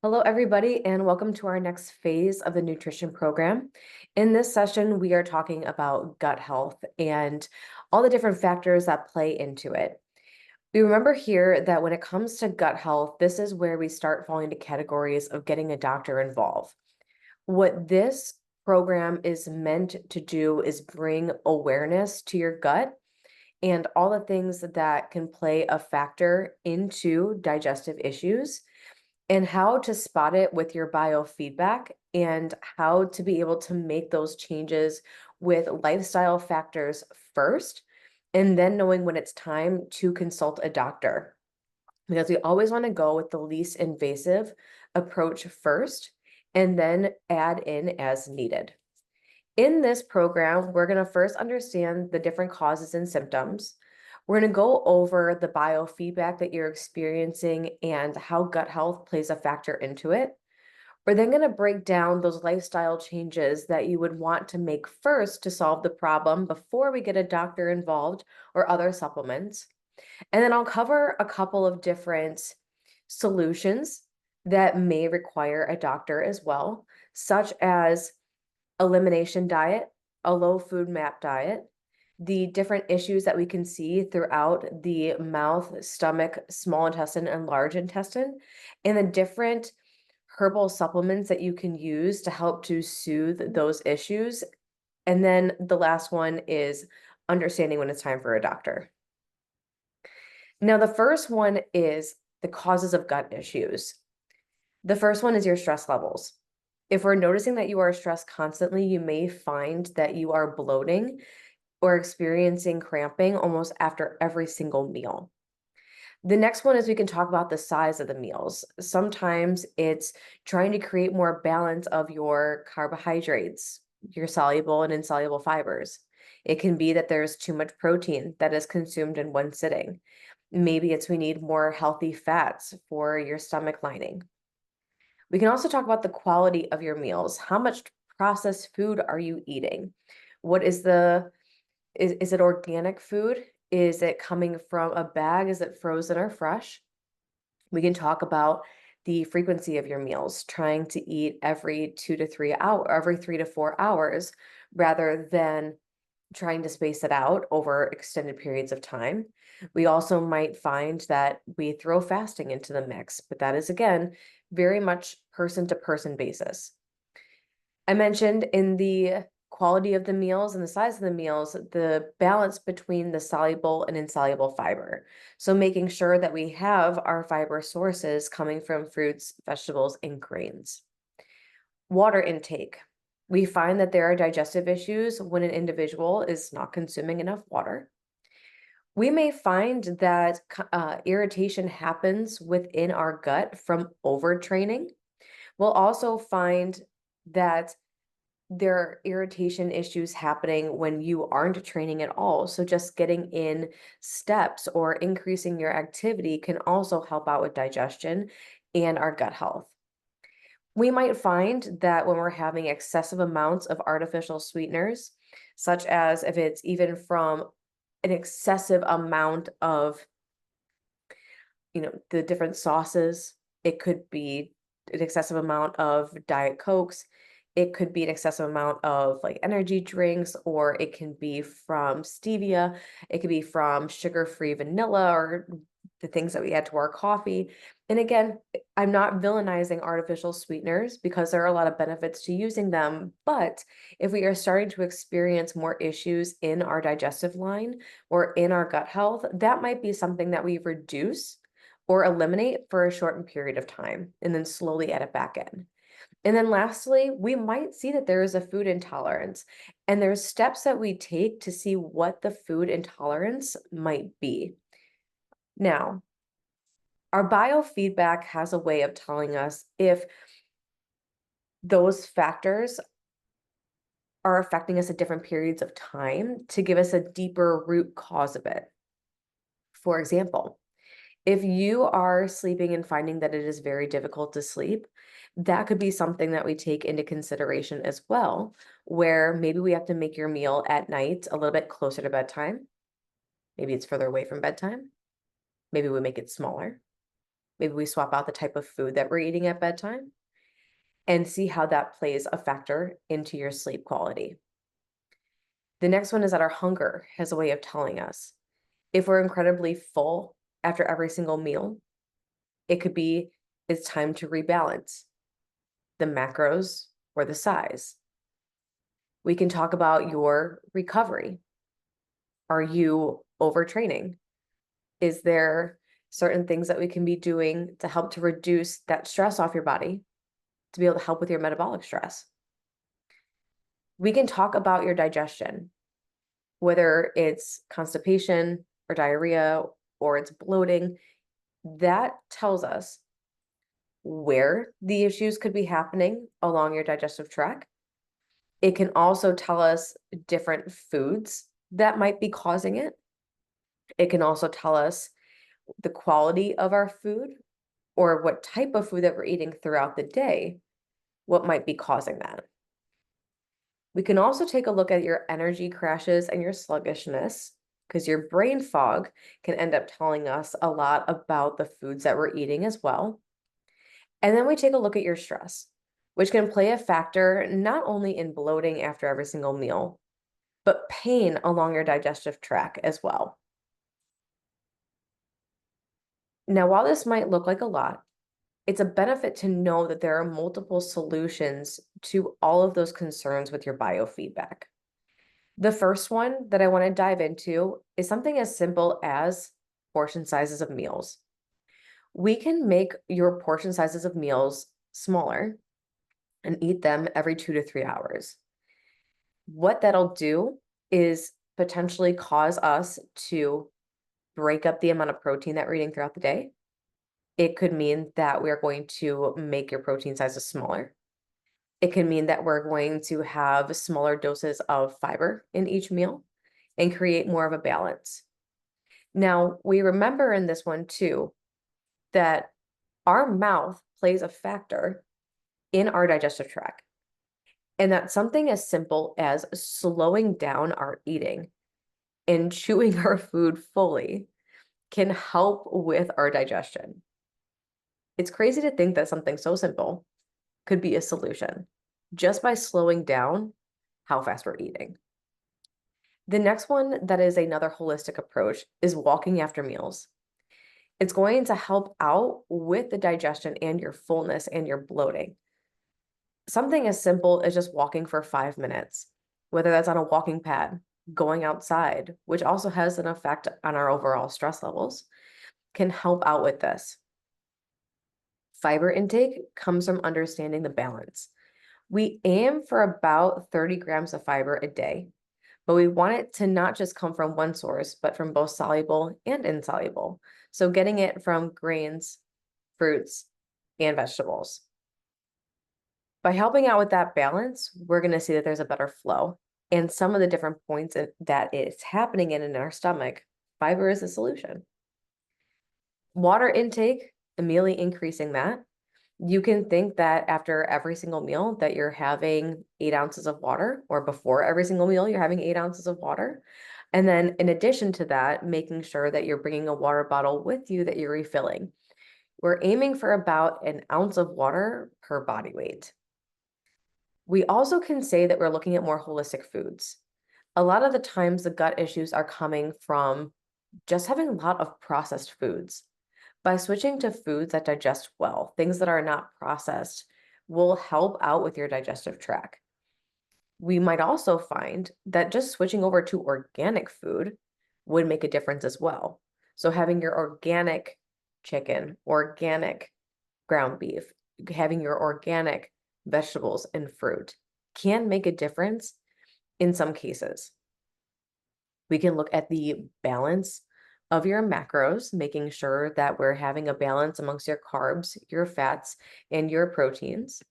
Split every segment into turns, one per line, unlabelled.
Hello, everybody, and welcome to our next phase of the nutrition program. In this session, we are talking about gut health and all the different factors that play into it. We remember here that when it comes to gut health, this is where we start falling into categories of getting a doctor involved. What this program is meant to do is bring awareness to your gut and all the things that can play a factor into digestive issues and how to spot it with your biofeedback and how to be able to make those changes with lifestyle factors first, and then knowing when it's time to consult a doctor. Because we always want to go with the least invasive approach first and then add in as needed. In this program, we're going to first understand the different causes and symptoms. We're going to go over the biofeedback that you're experiencing and how gut health plays a factor into it. We're then going to break down those lifestyle changes that you would want to make first to solve the problem before we get a doctor involved or other supplements. And then I'll cover a couple of different solutions that may require a doctor as well, such as elimination diet, a low food map diet, the different issues that we can see throughout the mouth, stomach, small intestine, and large intestine, and the different herbal supplements that you can use to help to soothe those issues. And then the last one is understanding when it's time for a doctor. Now, the first one is the causes of gut issues. The first one is your stress levels. If we're noticing that you are stressed constantly, you may find that you are bloating or experiencing cramping almost after every single meal. The next one is we can talk about the size of the meals. Sometimes it's trying to create more balance of your carbohydrates, your soluble and insoluble fibers. It can be that there's too much protein that is consumed in one sitting. Maybe it's we need more healthy fats for your stomach lining. We can also talk about the quality of your meals. How much processed food are you eating? What is is it organic food? Is it coming from a bag? Is it frozen or fresh? We can talk about the frequency of your meals, trying to eat every 2 to 3 hours, every 3 to 4 hours, rather than trying to space it out over extended periods of time. We also might find that we throw fasting into the mix, but that is again very much person to person basis. I mentioned in the quality of the meals and the size of the meals, the balance between the soluble and insoluble fiber. So making sure that we have our fiber sources coming from fruits, vegetables, and grains. Water intake. We find that there are digestive issues when an individual is not consuming enough water. We may find that irritation happens within our gut from overtraining. We'll also find that there are irritation issues happening when you aren't training at all. So just getting in steps or increasing your activity can also help out with digestion and our gut health. We might find that when we're having excessive amounts of artificial sweeteners, such as if it's even from an excessive amount of, the different sauces, it could be an excessive amount of Diet Cokes, it could be an excessive amount of like energy drinks, or it can be from stevia, it could be from sugar-free vanilla or the things that we add to our coffee. And again, I'm not villainizing artificial sweeteners because there are a lot of benefits to using them. But if we are starting to experience more issues in our digestive line or in our gut health, that might be something that we reduce or eliminate for a shortened period of time and then slowly add it back in. And then lastly, we might see that there is a food intolerance, and there's steps that we take to see what the food intolerance might be. Now, our biofeedback has a way of telling us if those factors are affecting us at different periods of time to give us a deeper root cause of it. For example, if you are sleeping and finding that it is very difficult to sleep, that could be something that we take into consideration as well, where maybe we have to make your meal at night a little bit closer to bedtime. Maybe it's further away from bedtime. Maybe we make it smaller. Maybe we swap out the type of food that we're eating at bedtime and see how that plays a factor into your sleep quality. The next one is that our hunger has a way of telling us if we're incredibly full after every single meal. It could be it's time to rebalance the macros or the size. We can talk about your recovery. Are you overtraining? Is there certain things that we can be doing to help to reduce that stress off your body to be able to help with your metabolic stress? We can talk about your digestion, whether it's constipation or diarrhea or it's bloating. That tells us where the issues could be happening along your digestive tract. It can also tell us different foods that might be causing it. It can also tell us the quality of our food or what type of food that we're eating throughout the day, what might be causing that. We can also take a look at your energy crashes and your sluggishness, because your brain fog can end up telling us a lot about the foods that we're eating as well. And then we take a look at your stress, which can play a factor not only in bloating after every single meal, but pain along your digestive tract as well. Now, while this might look like a lot, it's a benefit to know that there are multiple solutions to all of those concerns with your biofeedback. The first one that I want to dive into is something as simple as portion sizes of meals. We can make your portion sizes of meals smaller and eat them every 2 to 3 hours. What that'll do is potentially cause us to break up the amount of protein that we're eating throughout the day. It could mean that we are going to make your protein sizes smaller. It can mean that we're going to have smaller doses of fiber in each meal and create more of a balance. Now, we remember in this one too, that our mouth plays a factor in our digestive tract. And that something as simple as slowing down our eating and chewing our food fully can help with our digestion. It's crazy to think that something so simple could be a solution just by slowing down how fast we're eating. The next one that is another holistic approach is walking after meals. It's going to help out with the digestion and your fullness and your bloating. Something as simple as just walking for 5 minutes, whether that's on a walking pad, going outside, which also has an effect on our overall stress levels, can help out with this. Fiber intake comes from understanding the balance. We aim for about 30 grams of fiber a day, but we want it to not just come from one source, but from both soluble and insoluble. So getting it from grains, fruits, and vegetables. By helping out with that balance, we're going to see that there's a better flow. And some of the different points that it's happening in our stomach, fiber is a solution. Water intake, immediately increasing that. You can think that after every single meal that you're having 8 ounces of water, or before every single meal, you're having 8 ounces of water. And then in addition to that, making sure that you're bringing a water bottle with you that you're refilling. We're aiming for about 1 ounce of water per body weight. We also can say that we're looking at more holistic foods. A lot of the times the gut issues are coming from just having a lot of processed foods. By switching to foods that digest well, things that are not processed will help out with your digestive tract. We might also find that just switching over to organic food would make a difference as well. So having your organic chicken, organic ground beef, having your organic vegetables and fruit can make a difference in some cases. We can look at the balance of your macros, making sure that we're having a balance amongst your carbs, your fats, and your proteins.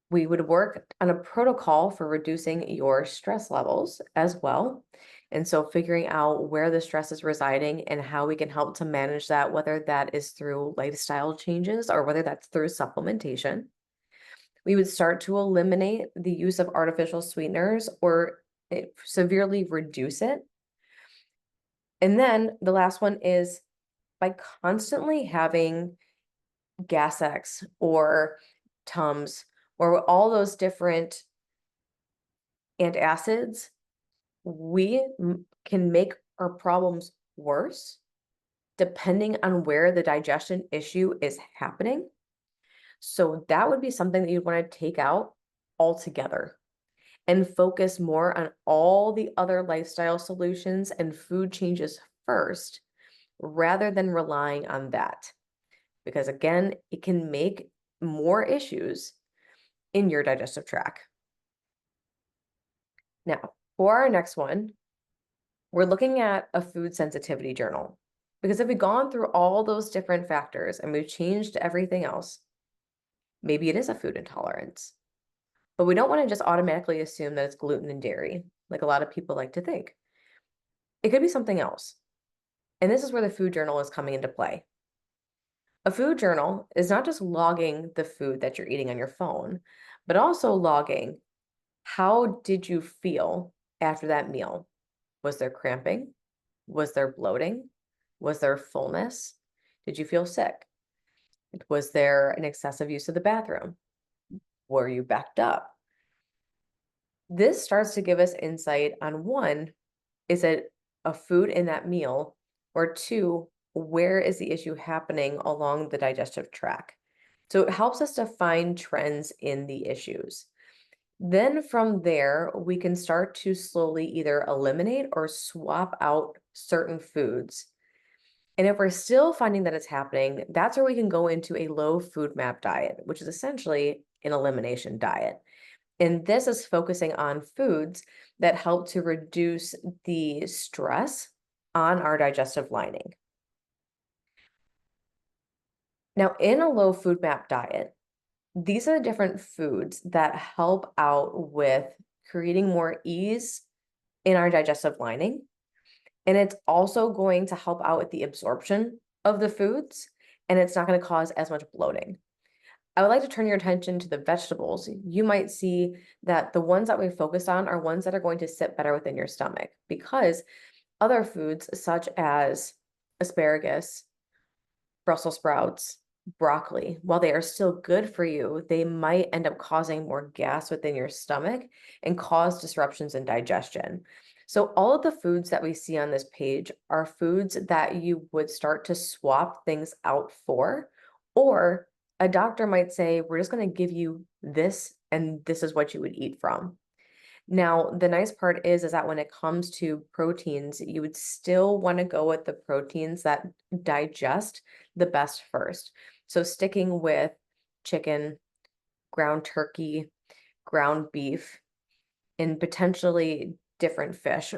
We would work on a protocol for reducing your stress levels as well. And so figuring out where the stress is residing and how we can help to manage that, whether that is through lifestyle changes or whether that's through supplementation. We would start to eliminate the use of artificial sweeteners or severely reduce it. And then the last one is by constantly having Gas-X or Tums or all those different antacids, we can make our problems worse depending on where the digestion issue is happening. So that would be something that you'd want to take out altogether and focus more on all the other lifestyle solutions and food changes first, rather than relying on that. Because again, it can make more issues in your digestive tract. Now, for our next one, we're looking at a food sensitivity journal. Because if we've gone through all those different factors and we've changed everything else, maybe it is a food intolerance. But we don't want to just automatically assume that it's gluten and dairy, like a lot of people like to think. It could be something else. And this is where the food journal is coming into play. A food journal is not just logging the food that you're eating on your phone, but also logging how did you feel after that meal? Was there cramping? Was there bloating? Was there fullness? Did you feel sick? Was there an excessive use of the bathroom? Were you backed up? This starts to give us insight on one, is it a food in that meal? Or two, where is the issue happening along the digestive tract? So it helps us to find trends in the issues. Then from there, we can start to slowly either eliminate or swap out certain foods. And if we're still finding that it's happening, that's where we can go into a low FODMAP diet, which is essentially an elimination diet. And this is focusing on foods that help to reduce the stress on our digestive lining. Now, in a low FODMAP diet, these are the different foods that help out with creating more ease in our digestive lining. And it's also going to help out with the absorption of the foods, and it's not going to cause as much bloating. I would like to turn your attention to the vegetables. You might see that the ones that we focus on are ones that are going to sit better within your stomach, because other foods such as asparagus, Brussels sprouts, broccoli, while they are still good for you, they might end up causing more gas within your stomach and cause disruptions in digestion. So all of the foods that we see on this page are foods that you would start to swap things out for, or a doctor might say, we're just going to give you this, and this is what you would eat from. Now, the nice part is that when it comes to proteins, you would still want to go with the proteins that digest the best first. So sticking with chicken, ground turkey, ground beef, and potentially different fish.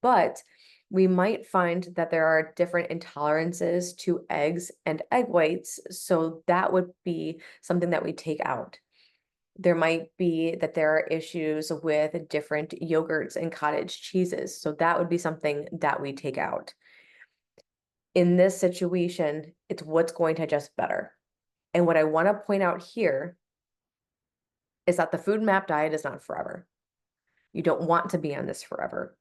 But we might find that there are different intolerances to eggs and egg whites, so that would be something that we take out. There might be that there are issues with different yogurts and cottage cheeses, so that would be something that we take out. In this situation, it's what's going to digest better. And what I want to point out here is that the FODMAP diet is not forever. You don't want to be on this forever.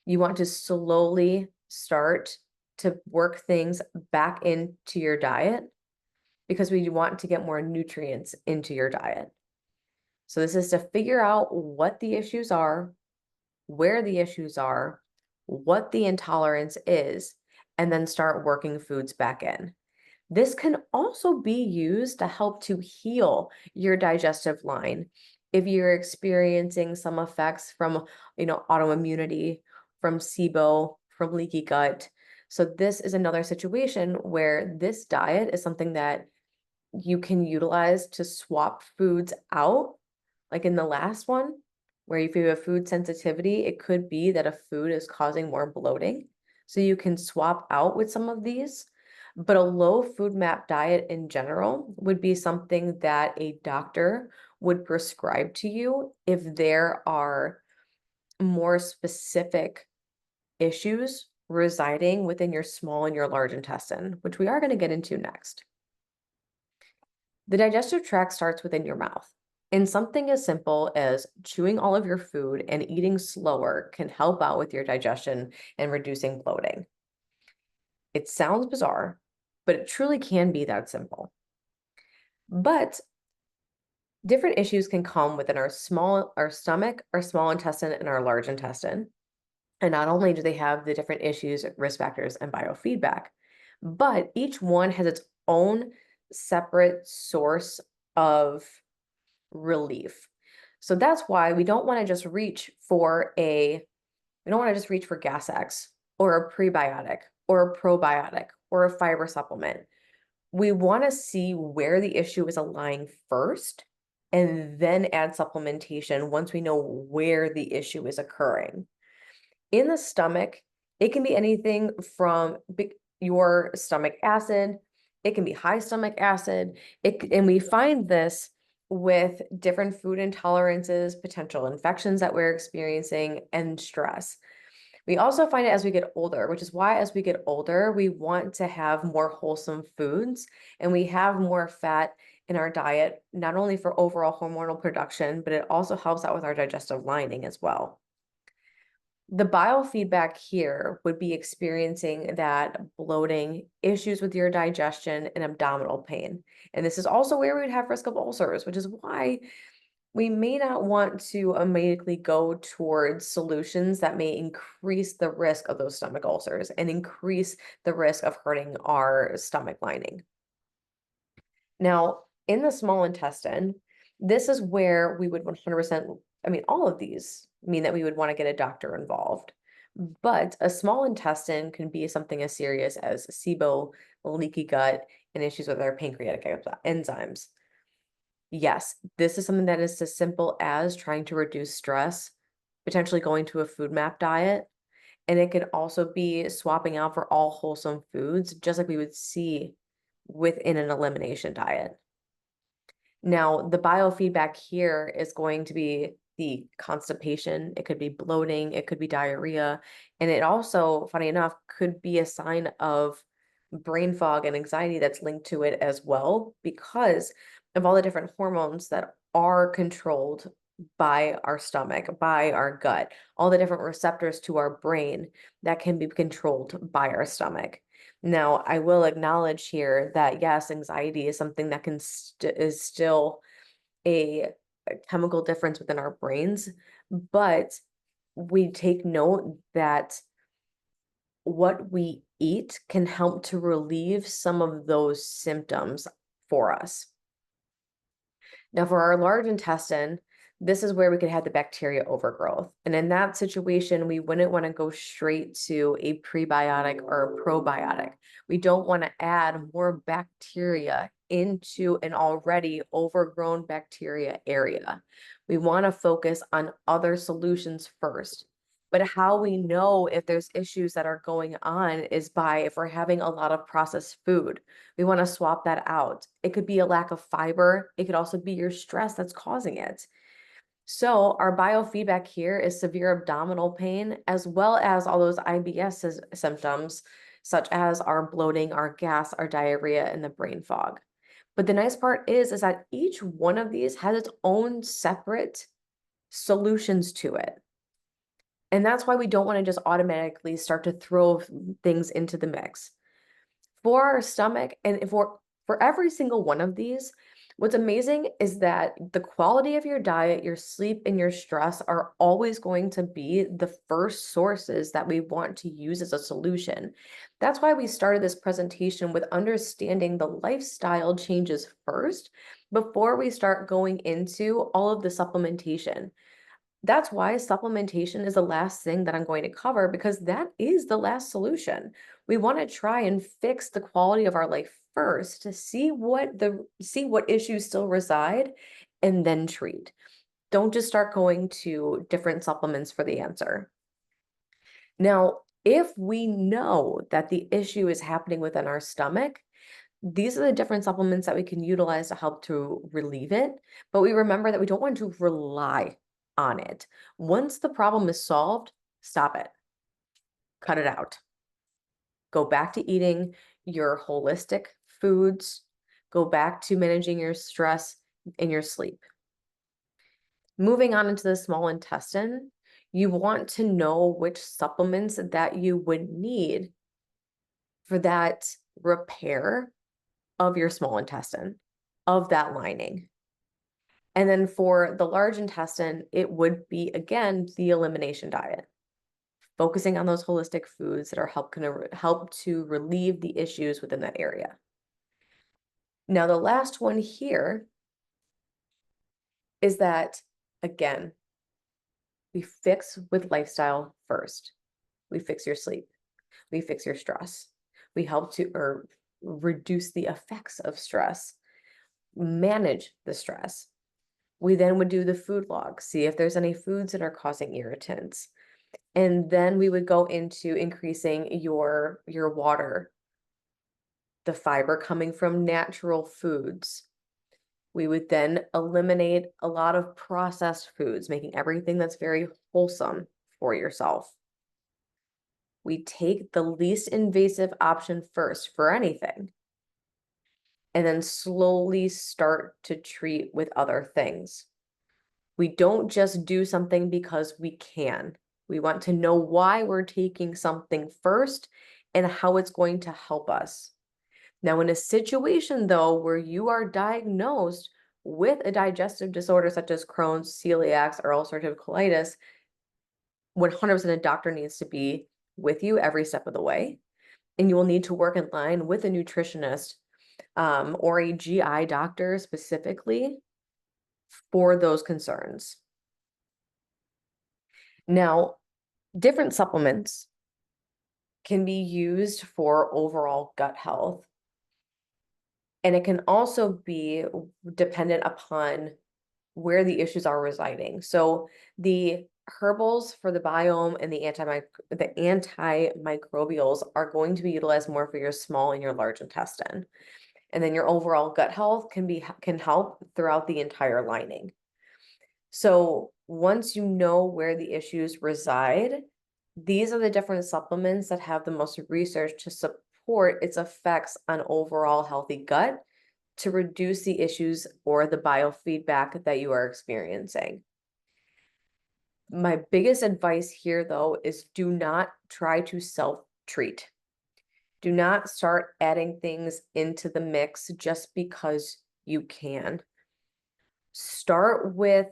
You want to slowly start to work things back into your diet, because we want to get more nutrients into your diet. So this is to figure out what the issues are, where the issues are, what the intolerance is, and then start working foods back in. This can also be used to help to heal your digestive line if you're experiencing some effects from, autoimmunity, from SIBO, from leaky gut. So this is another situation where this diet is something that you can utilize to swap foods out. Like in the last one, where if you have food sensitivity, it could be that a food is causing more bloating. So you can swap out with some of these. But a low FODMAP diet in general would be something that a doctor would prescribe to you if there are more specific issues residing within your small and your large intestine, which we are going to get into next. The digestive tract starts within your mouth. And something as simple as chewing all of your food and eating slower can help out with your digestion and reducing bloating. It sounds bizarre, but it truly can be that simple. But different issues can come within our stomach, our small intestine, and our large intestine. And not only do they have the different issues, risk factors, and biofeedback, but each one has its own separate source of relief. So that's why we don't want to just reach for Gas X or a prebiotic or a probiotic or a fiber supplement. We want to see where the issue is lying first and then add supplementation once we know where the issue is occurring. In the stomach, it can be anything from your stomach acid, it can be high stomach acid, and we find this with different food intolerances, potential infections that we're experiencing, and stress. We also find it as we get older, which is why as we get older, we want to have more wholesome foods and we have more fat in our diet, not only for overall hormonal production, but it also helps out with our digestive lining as well. The biofeedback here would be experiencing that bloating, issues with your digestion, and abdominal pain. And this is also where we would have risk of ulcers, which is why we may not want to immediately go towards solutions that may increase the risk of those stomach ulcers and increase the risk of hurting our stomach lining. Now, in the small intestine, this is where we would 100%, all of these mean that we would want to get a doctor involved. But a small intestine can be something as serious as SIBO, leaky gut, and issues with our pancreatic enzymes. Yes, this is something that is as simple as trying to reduce stress, potentially going to a FODMAP diet, and it can also be swapping out for all wholesome foods, just like we would see within an elimination diet. Now, the biofeedback here is going to be the constipation, it could be bloating, it could be diarrhea, and it also, funny enough, could be a sign of brain fog and anxiety that's linked to it as well, because of all the different hormones that are controlled by our stomach, by our gut, all the different receptors to our brain that can be controlled by our stomach. Now, I will acknowledge here that yes, anxiety is something that is still a chemical difference within our brains, but we take note that what we eat can help to relieve some of those symptoms for us. Now, for our large intestine, this is where we could have the bacteria overgrowth. And in that situation, we wouldn't want to go straight to a prebiotic or a probiotic. We don't want to add more bacteria into an already overgrown bacteria area. We want to focus on other solutions first. But how we know if there's issues that are going on is by if we're having a lot of processed food. We want to swap that out. It could be a lack of fiber. It could also be your stress that's causing it. So our biofeedback here is severe abdominal pain, as well as all those IBS symptoms, such as our bloating, our gas, our diarrhea, and the brain fog. But the nice part is that each one of these has its own separate solutions to it. And that's why we don't want to just automatically start to throw things into the mix. For our stomach, and for every single one of these, what's amazing is that the quality of your diet, your sleep, and your stress are always going to be the first sources that we want to use as a solution. That's why we started this presentation with understanding the lifestyle changes first before we start going into all of the supplementation. That's why supplementation is the last thing that I'm going to cover, because that is the last solution. We want to try and fix the quality of our life first to see what issues still reside and then treat. Don't just start going to different supplements for the answer. Now, if we know that the issue is happening within our stomach, these are the different supplements that we can utilize to help to relieve it. But we remember that we don't want to rely on it. Once the problem is solved, stop it. Cut it out. Go back to eating your holistic foods. Go back to managing your stress and your sleep. Moving on into the small intestine, you want to know which supplements that you would need for that repair of your small intestine, of that lining. And then for the large intestine, it would be, again, the elimination diet, focusing on those holistic foods that are help to relieve the issues within that area. Now, the last one here is that, again, we fix with lifestyle first. We fix your sleep. We fix your stress. We help to reduce the effects of stress, manage the stress. We then would do the food log, see if there's any foods that are causing irritants. And then we would go into increasing your water, the fiber coming from natural foods. We would then eliminate a lot of processed foods, making everything that's very wholesome for yourself. We take the least invasive option first for anything, and then slowly start to treat with other things. We don't just do something because we can. We want to know why we're taking something first and how it's going to help us. Now, in a situation, though, where you are diagnosed with a digestive disorder such as Crohn's, celiac, or ulcerative colitis, 100% a doctor needs to be with you every step of the way. And you will need to work in line with a nutritionist or a GI doctor specifically for those concerns. Now, different supplements can be used for overall gut health. And it can also be dependent upon where the issues are residing. So the herbals for the biome and the antimicrobials are going to be utilized more for your small and your large intestine. And then your overall gut health can help throughout the entire lining. So once you know where the issues reside, these are the different supplements that have the most research to support its effects on overall healthy gut to reduce the issues or the biofeedback that you are experiencing. My biggest advice here, though, is do not try to self-treat. Do not start adding things into the mix just because you can. Start with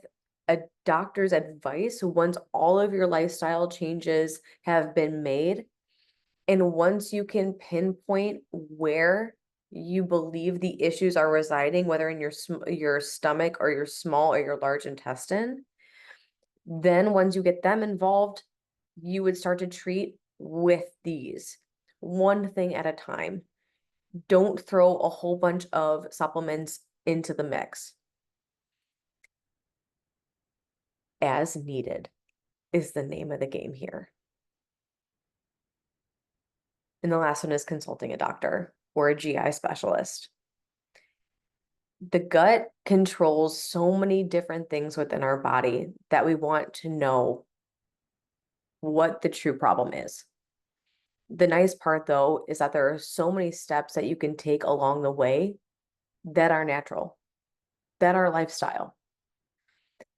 a doctor's advice once all of your lifestyle changes have been made. And once you can pinpoint where you believe the issues are residing, whether in your stomach or your small or your large intestine, then once you get them involved, you would start to treat with these, one thing at a time. Don't throw a whole bunch of supplements into the mix. As needed is the name of the game here. And the last one is consulting a doctor or a GI specialist. The gut controls so many different things within our body that we want to know what the true problem is. The nice part, though, is that there are so many steps that you can take along the way that are natural, that are lifestyle,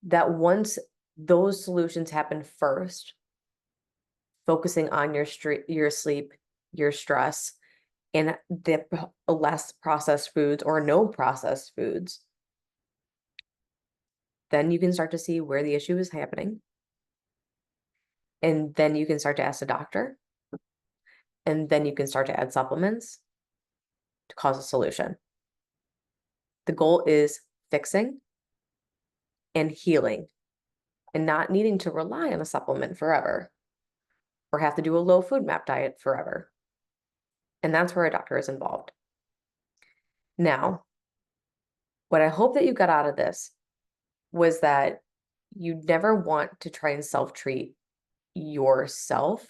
that once those solutions happen first, focusing on your sleep, your stress, and the less processed foods or no processed foods, then you can start to see where the issue is happening. And then you can start to ask a doctor. And then you can start to add supplements to cause a solution. The goal is fixing and healing and not needing to rely on a supplement forever or have to do a low food map diet forever. And that's where a doctor is involved. Now, what I hope that you got out of this was that you never want to try and self-treat yourself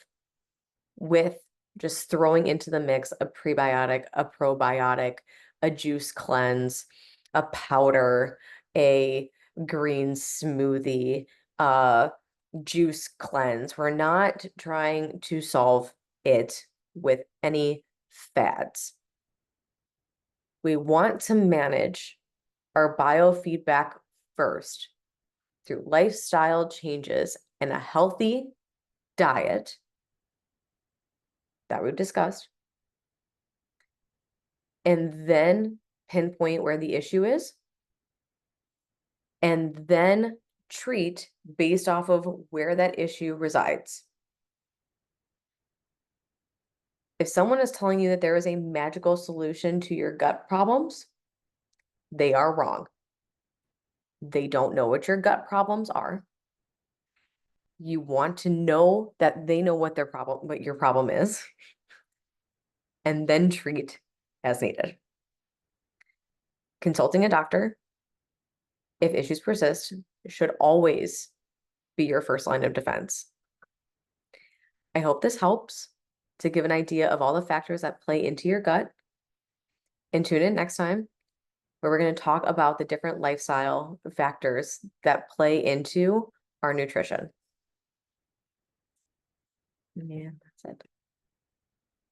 with just throwing into the mix a prebiotic, a probiotic, a juice cleanse, a powder, a green smoothie, a juice cleanse. We're not trying to solve it with any fads. We want to manage our biofeedback first through lifestyle changes and a healthy diet that we've discussed, and then pinpoint where the issue is, and then treat based off of where that issue resides. If someone is telling you that there is a magical solution to your gut problems, they are wrong. They don't know what your gut problems are. You want to know that they know what your problem is, and then treat as needed. Consulting a doctor, if issues persist, should always be your first line of defense. I hope this helps to give an idea of all the factors that play into your gut. And tune in next time, where we're going to talk about the different lifestyle factors that play into our nutrition. Yeah, that's it.